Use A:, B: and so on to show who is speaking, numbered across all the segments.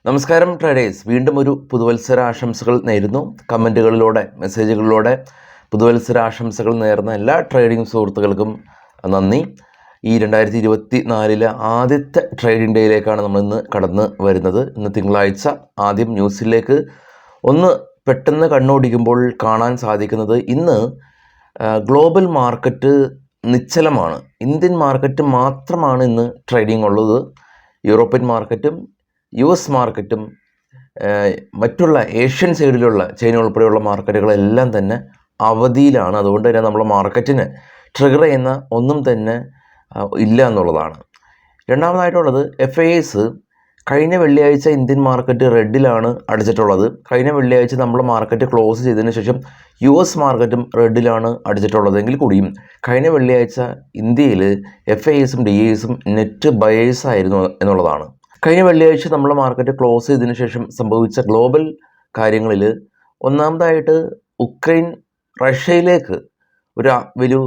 A: നമസ്കാരം ട്രേഡേഴ്സ്, വീണ്ടും ഒരു പുതുവത്സര ആശംസകൾ നേരുന്നു. കമൻറ്റുകളിലൂടെ മെസ്സേജുകളിലൂടെ പുതുവത്സര ആശംസകൾ നേർന്ന എല്ലാ ട്രേഡിംഗ് സുഹൃത്തുക്കൾക്കും നന്ദി. ഈ 2024 ആദ്യത്തെ ട്രേഡിംഗ് ഡേയിലേക്കാണ് നമ്മളിന്ന് കടന്ന് വരുന്നത്. ഇന്ന് തിങ്കളാഴ്ച. ആദ്യം ന്യൂസിലേക്ക് ഒന്ന് പെട്ടെന്ന് കണ്ണോടിക്കുമ്പോൾ കാണാൻ സാധിക്കുന്നത് ഇന്ന് ഗ്ലോബൽ മാർക്കറ്റ് നിശ്ചലമാണ്. ഇന്ത്യൻ മാർക്കറ്റ് മാത്രമാണ് ഇന്ന് ട്രേഡിംഗ് ഉള്ളത്. യൂറോപ്യൻ മാർക്കറ്റും US മാർക്കറ്റും മറ്റുള്ള ഏഷ്യൻ സൈഡിലുള്ള ചൈന ഉൾപ്പെടെയുള്ള മാർക്കറ്റുകളെല്ലാം തന്നെ അവധിയിലാണ്. അതുകൊണ്ട് തന്നെ നമ്മളെ മാർക്കറ്റിന് ട്രിഗർ ചെയ്യുന്ന ഒന്നും തന്നെ ഇല്ല എന്നുള്ളതാണ്. രണ്ടാമതായിട്ടുള്ളത് FIS കഴിഞ്ഞ വെള്ളിയാഴ്ച ഇന്ത്യൻ മാർക്കറ്റ് റെഡിലാണ് അടിച്ചിട്ടുള്ളത്. കഴിഞ്ഞ വെള്ളിയാഴ്ച നമ്മൾ മാർക്കറ്റ് ക്ലോസ് ചെയ്തതിന് ശേഷം US മാർക്കറ്റും റെഡിലാണ് അടിച്ചിട്ടുള്ളതെങ്കിൽ കൂടിയും കഴിഞ്ഞ വെള്ളിയാഴ്ച ഇന്ത്യയിൽ FISും DISും നെറ്റ് ബയേഴ്സ് ആയിരുന്നു എന്നുള്ളതാണ്. കഴിഞ്ഞ വെള്ളിയാഴ്ച നമ്മൾ മാർക്കറ്റ് ക്ലോസ് ചെയ്തതിന് ശേഷം സംഭവിച്ച ഗ്ലോബൽ കാര്യങ്ങളിൽ ഒന്നാമതായിട്ട് ഉക്രൈൻ റഷ്യയിലേക്ക് ഒരു വലിയ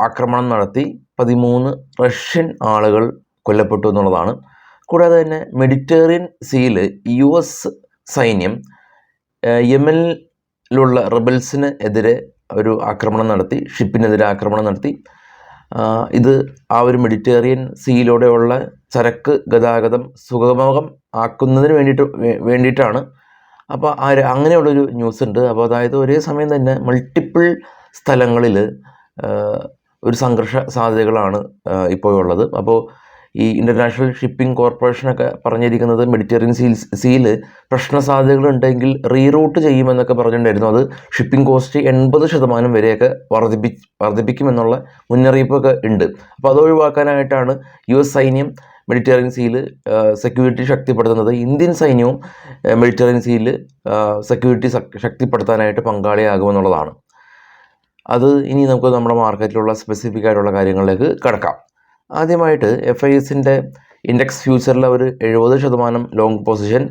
A: ആക്രമണം നടത്തി 13 റഷ്യൻ ആളുകൾ കൊല്ലപ്പെട്ടു എന്നുള്ളതാണ്. കൂടാതെ തന്നെ മെഡിറ്ററേനിയൻ സീയിൽ US സൈന്യം യമനിലുള്ള റബൽസിന് എതിരെ ഒരു ആക്രമണം നടത്തി, ഷിപ്പിനെതിരെ ആക്രമണം നടത്തി. ഇത് ആ ഒരു മെഡിറ്ററേനിയൻ സീയിലൂടെയുള്ള ചരക്ക് ഗതാഗതം സുഗമം ആക്കുന്നതിന് വേണ്ടിയിട്ടാണ്. അപ്പോൾ അങ്ങനെയുള്ളൊരു ന്യൂസ് ഉണ്ട്. അപ്പോൾ അതായത് ഒരേ സമയം തന്നെ മൾട്ടിപ്പിൾ സ്ഥലങ്ങളിൽ ഒരു സംഘർഷ സാധ്യതകളാണ് ഇപ്പോഴുള്ളത്. അപ്പോൾ ഈ ഇൻ്റർനാഷണൽ ഷിപ്പിംഗ് കോർപ്പറേഷനൊക്കെ പറഞ്ഞിരിക്കുന്നത് മെഡിറ്ററേനിയൻ സീയിൽ പ്രശ്ന സാധ്യതകളുണ്ടെങ്കിൽ റീറൂട്ട് ചെയ്യുമെന്നൊക്കെ പറഞ്ഞിട്ടുണ്ടായിരുന്നു. അത് ഷിപ്പിംഗ് കോസ്റ്റ് 80% വരെയൊക്കെ വർദ്ധിപ്പിക്കുമെന്നുള്ള മുന്നറിയിപ്പൊക്കെ ഉണ്ട്. അപ്പോൾ അത് ഒഴിവാക്കാനായിട്ടാണ് US സൈന്യം മെഡിറ്ററേനിയൻ സീയിൽ സെക്യൂരിറ്റി ശക്തിപ്പെടുത്തുന്നത്. ഇന്ത്യൻ സൈന്യവും മെഡിറ്ററേനിയൻ സീയിൽ സെക്യൂരിറ്റി ശക്തിപ്പെടുത്താനായിട്ട് പങ്കാളിയാകുമെന്നുള്ളതാണ്. അത് ഇനി നമുക്ക് നമ്മുടെ മാർക്കറ്റിലുള്ള സ്പെസിഫിക് ആയിട്ടുള്ള കാര്യങ്ങളിലേക്ക് കടക്കാം. ആദ്യമായിട്ട് FISൻ്റെ ഇൻഡെക്സ് ഫ്യൂച്ചറിൽ അവർ 70% long position,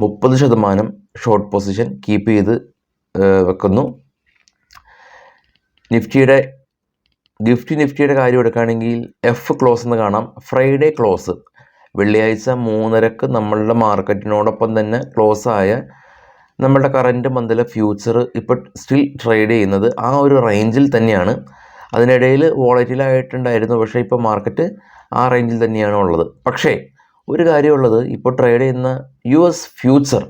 A: 30% short position keep ചെയ്ത് വെക്കുന്നു. നിഫ്റ്റിയുടെ കാര്യം എടുക്കുകയാണെങ്കിൽ ക്ലോസ് എന്ന് കാണാം. ഫ്രൈഡേ ക്ലോസ് വെള്ളിയാഴ്ച 3:30 നമ്മളുടെ മാർക്കറ്റിനോടൊപ്പം തന്നെ ക്ലോസ് ആയ നമ്മളുടെ കറൻറ്റ് മന്തിലെ ഫ്യൂച്ചർ ഇപ്പോൾ സ്റ്റിൽ ട്രേഡ് ചെയ്യുന്നത് ആ ഒരു റേഞ്ചിൽ തന്നെയാണ്. അതിനിടയിൽ വോളറ്റിലായിട്ടുണ്ടായിരുന്നു, പക്ഷേ ഇപ്പോൾ മാർക്കറ്റ് ആ റേഞ്ചിൽ തന്നെയാണ് ഉള്ളത്. പക്ഷേ ഒരു കാര്യമുള്ളത്, ഇപ്പോൾ ട്രേഡ് ചെയ്യുന്ന US ഫ്യൂച്ചർ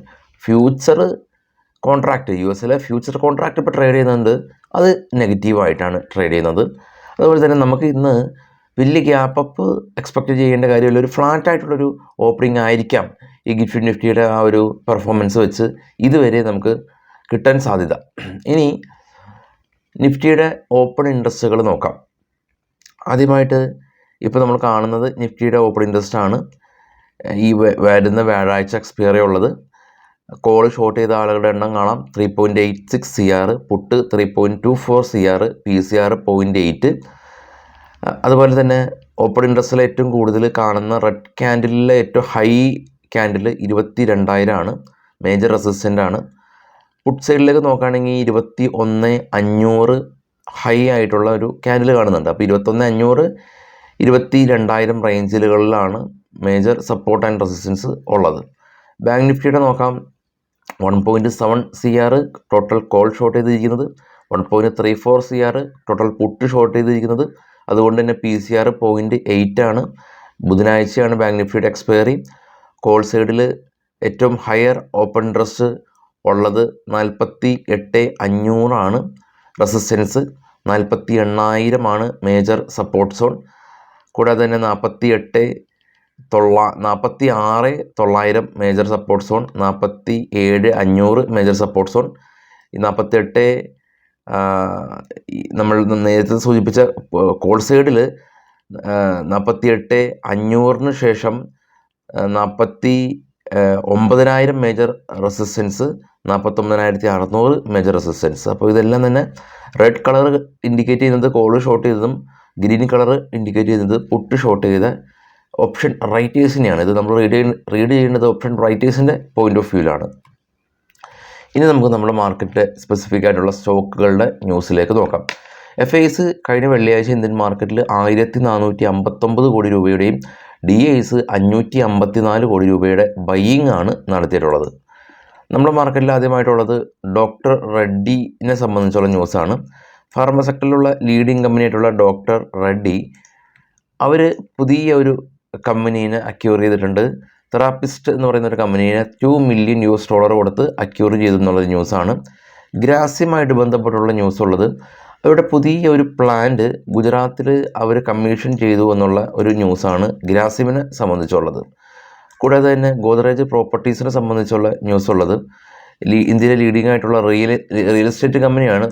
A: കോൺട്രാക്റ്റ്, USലെ ഫ്യൂച്ചർ കോൺട്രാക്റ്റ് ഇപ്പോൾ ട്രേഡ് ചെയ്യുന്നത് അത് നെഗറ്റീവായിട്ടാണ് ട്രേഡ് ചെയ്യുന്നത്. അതുപോലെ തന്നെ നമുക്ക് ഇന്ന് വലിയ ഗ്യാപ്പ് അപ്പ് എക്സ്പെക്റ്റ് ചെയ്യേണ്ട കാര്യമില്ല. ഒരു ഫ്ലാറ്റ് ആയിട്ടുള്ളൊരു ഓപ്പണിംഗ് ആയിരിക്കാം ഈ നിഫ്റ്റിയുടെ ആ ഒരു പെർഫോമൻസ് വെച്ച് ഇതുവരെ നമുക്ക് കിട്ടാൻ സാധ്യത. ഇനി നിഫ്റ്റിയുടെ ഓപ്പൺ ഇൻട്രസ്റ്റുകൾ നോക്കാം. ആദ്യമായിട്ട് ഇപ്പോൾ നമ്മൾ കാണുന്നത് നിഫ്റ്റിയുടെ ഓപ്പൺ ഇൻട്രസ്റ്റ് ആണ്. ഈ വരുന്ന വ്യാഴാഴ്ച എക്സ്പയറി ഉള്ളത്. കോൾ ഷോർട്ട് ചെയ്ത ആളുകളുടെ എണ്ണം കാണാം 3.86 CR, പുട്ട് 3.24 CR, PCR 0.8. അതുപോലെ തന്നെ ഓപ്പൺ ഇൻട്രസ്റ്റിലെ ഏറ്റവും കൂടുതൽ കാണുന്ന റെഡ് ക്യാൻഡിലെ ഏറ്റവും ഹൈ ക്യാൻഡിൽ 22,000 ആണ്, മേജർ റെസിസ്റ്റൻ്റ് ആണ്. പുട്ട് സൈഡിലേക്ക് നോക്കുകയാണെങ്കിൽ 21,500 ഹൈ ആയിട്ടുള്ള ഒരു ക്യാൻഡിൽ കാണുന്നുണ്ട്. അപ്പോൾ 21,500, 22,000 റേഞ്ചുകളിലാണ് മേജർ സപ്പോർട്ട് ആൻഡ് റെസിസ്റ്റൻസ് ഉള്ളത്. ബാങ്ക് നിഫ്റ്റിയുടെ നോക്കാം. 1.7 CR ടോട്ടൽ കോൾ ഷോർട്ട് ചെയ്തിരിക്കുന്നത്, 1.34 CR ടോട്ടൽ പുട്ട് ഷോർട്ട് ചെയ്തിരിക്കുന്നത്. അതുകൊണ്ട് തന്നെ PCR 0.8 ആണ്. ബുധനാഴ്ചയാണ് ബാങ്ക് നിഫ്റ്റിയുടെ എക്സ്പയറി. കോൾ സൈഡിൽ ഏറ്റവും ഹയർ ഓപ്പൺ ഇൻട്രസ്റ്റ് ഉള്ളത് 48,500 ആണ്. റെസിസ്റ്റൻസ് 48,000 ആണ് മേജർ സപ്പോർട്ട് സോൺ. കൂടാതെ തന്നെ 46,900 major support zone, 47,500 major support zone. ഈ 48 നമ്മൾ നേരത്തെ സൂചിപ്പിച്ച കോൾ സൈഡിൽ 48,500 ശേഷം 49,000 മേജർ റെസിസ്റ്റൻസ്, 49,600 മേജർ റെസിസ്റ്റൻസ്. അപ്പോൾ ഇതെല്ലാം തന്നെ റെഡ് കളർ ഇൻഡിക്കേറ്റ് ചെയ്യുന്നത് കോൾ ഷോർട്ട് ചെയ്തതും ഗ്രീൻ കളർ ഇൻഡിക്കേറ്റ് ചെയ്യുന്നത് പുട്ട് ഷോർട്ട് ചെയ്ത ഓപ്ഷൻ റൈറ്റേഴ്സിനെയാണ്. ഇത് നമ്മൾ റീഡ് ചെയ്യേണ്ടത് ഓപ്ഷൻ റൈറ്റേഴ്സിൻ്റെ പോയിൻ്റ് ഓഫ് വ്യൂവിലാണ്. ഇനി നമുക്ക് നമ്മുടെ മാർക്കറ്റിലെ സ്പെസിഫിക് ആയിട്ടുള്ള സ്റ്റോക്കുകളുടെ ന്യൂസിലേക്ക് നോക്കാം. FIS കഴിഞ്ഞ വെള്ളിയാഴ്ച ഇന്ത്യൻ മാർക്കറ്റിൽ 1,459 കോടി രൂപയുടെയും DIS 554 കോടി രൂപയുടെ ബൈയിങ് ആണ് നടത്തിയിട്ടുള്ളത്. നമ്മുടെ മാർക്കറ്റിൽ ആദ്യമായിട്ടുള്ളത് ഡോക്ടർ റെഡ്ഡിനെ സംബന്ധിച്ചുള്ള ന്യൂസാണ്. ഫാർമ സെക്ടറിലുള്ള ലീഡിങ് കമ്പനിയായിട്ടുള്ള ഡോക്ടർ റെഡ്ഡി അവർ പുതിയ ഒരു കമ്പനീനെ അക്യൂർ ചെയ്തിട്ടുണ്ട്. തെറാപ്പിസ്റ്റ് എന്ന് പറയുന്ന ഒരു കമ്പനീനെ $2 മില്യൺ കൊടുത്ത് അക്യൂർ ചെയ്തു എന്നുള്ളത് ന്യൂസാണ്. ഗ്രാസ്യമായിട്ട് ബന്ധപ്പെട്ടുള്ള ന്യൂസ് ഉള്ളത് അവരുടെ പുതിയ ഒരു പ്ലാന്റ് ഗുജറാത്തിൽ അവർ കമ്മീഷൻ ചെയ്തു എന്നുള്ള ഒരു ന്യൂസാണ് ഗ്രാസിമിനെ സംബന്ധിച്ചുള്ളത്. കൂടാതെ തന്നെ ഗോദ്രേജ് പ്രോപ്പർട്ടീസിനെ സംബന്ധിച്ചുള്ള ന്യൂസ് ഉള്ളത് ഇന്ത്യയിലെ ലീഡിംഗ് ആയിട്ടുള്ള റിയൽ എസ്റ്റേറ്റ് കമ്പനിയാണ്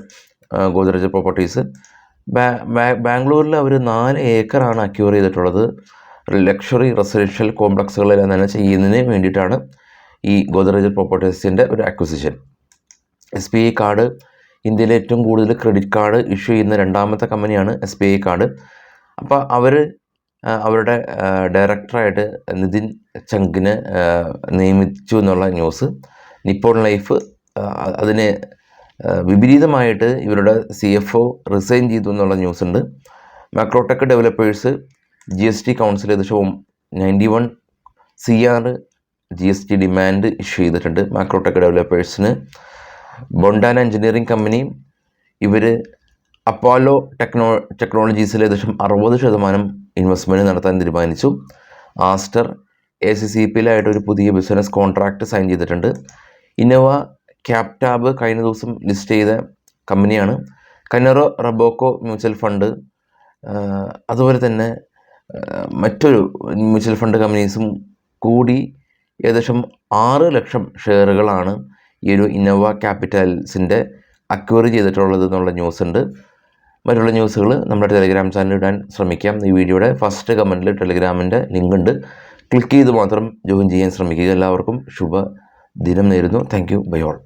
A: ഗോദ്രേജ് പ്രോപ്പർട്ടീസ്. ബാംഗ്ലൂരിൽ അവർ 4 ഏക്കറാണ് അക്യൂർ ചെയ്തിട്ടുള്ളത്. ലക്ഷറി റെസിഡൻഷ്യൽ കോംപ്ലക്സുകളെല്ലാം തന്നെ ചെയ്യുന്നതിന് വേണ്ടിയിട്ടാണ് ഈ ഗോദ്രേജ് പ്രോപ്പർട്ടീസിൻ്റെ ഒരു അക്വിസിഷൻ. SBI കാർഡ് ഇന്ത്യയിലെ ഏറ്റവും കൂടുതൽ ക്രെഡിറ്റ് കാർഡ് ഇഷ്യൂ ചെയ്യുന്ന 2ാമത്തെ കമ്പനിയാണ് SBI കാർഡ്. അപ്പോൾ അവർ അവരുടെ ഡയറക്ടറായിട്ട് നിതിൻ ചങ്കിനെ നിയമിച്ചു എന്നുള്ള ന്യൂസ്. നിപ്പോൺ ലൈഫ് അതിന് വിപരീതമായിട്ട് ഇവരുടെ CFO റിസൈൻ ചെയ്തു എന്നുള്ള ന്യൂസ് ഉണ്ട്. മാക്രോടെക് ഡെവലപ്പേഴ്സ് GST കൗൺസിൽ ഏകദേശം 91 CR GST ഡിമാൻഡ് ഇഷ്യൂ ചെയ്തിട്ടുണ്ട് മാക്രോടെക് ഡെവലപ്പേഴ്സിന്. ബൊണ്ടാന എഞ്ചിനീയറിംഗ് കമ്പനി ഇവർ അപ്പോളോ ടെക്നോളജീസിൽ ഏകദേശം 60% ഇൻവെസ്റ്റ്മെൻറ്റ് നടത്താൻ തീരുമാനിച്ചു. ആസ്റ്റർ ACCPയിലായിട്ട് ഒരു പുതിയ ബിസിനസ് കോൺട്രാക്റ്റ് സൈൻ ചെയ്തിട്ടുണ്ട്. ഇന്നോവ ക്യാപ്റ്റാബ് കഴിഞ്ഞ ദിവസം ലിസ്റ്റ് ചെയ്ത കമ്പനിയാണ്. കനറോ റബോക്കോ മ്യൂച്വൽ ഫണ്ട് അതുപോലെ തന്നെ മറ്റൊരു മ്യൂച്വൽ ഫണ്ട് കമ്പനീസും കൂടി ഏകദേശം 6 ലക്ഷം ഷെയറുകളാണ് ഈ ഒരു ഇന്നോവ ക്യാപിറ്റൽസിൻ്റെ അക്വയർ ചെയ്തിട്ടുള്ളത് എന്നുള്ള ന്യൂസ് ഉണ്ട്. മറ്റുള്ള ന്യൂസുകൾ നമ്മുടെ ടെലിഗ്രാം ചാനലിൽ ഇടാൻ ശ്രമിക്കാം. ഈ വീഡിയോയുടെ ഫസ്റ്റ് കമൻറ്റിൽ ടെലിഗ്രാമിൻ്റെ ലിങ്ക് ഉണ്ട്, ക്ലിക്ക് ചെയ്ത് മാത്രം ജോയിൻ ചെയ്യാൻ ശ്രമിക്കുക. എല്ലാവർക്കും ശുഭദിനം നേരുന്നു. Thank you. Bye all.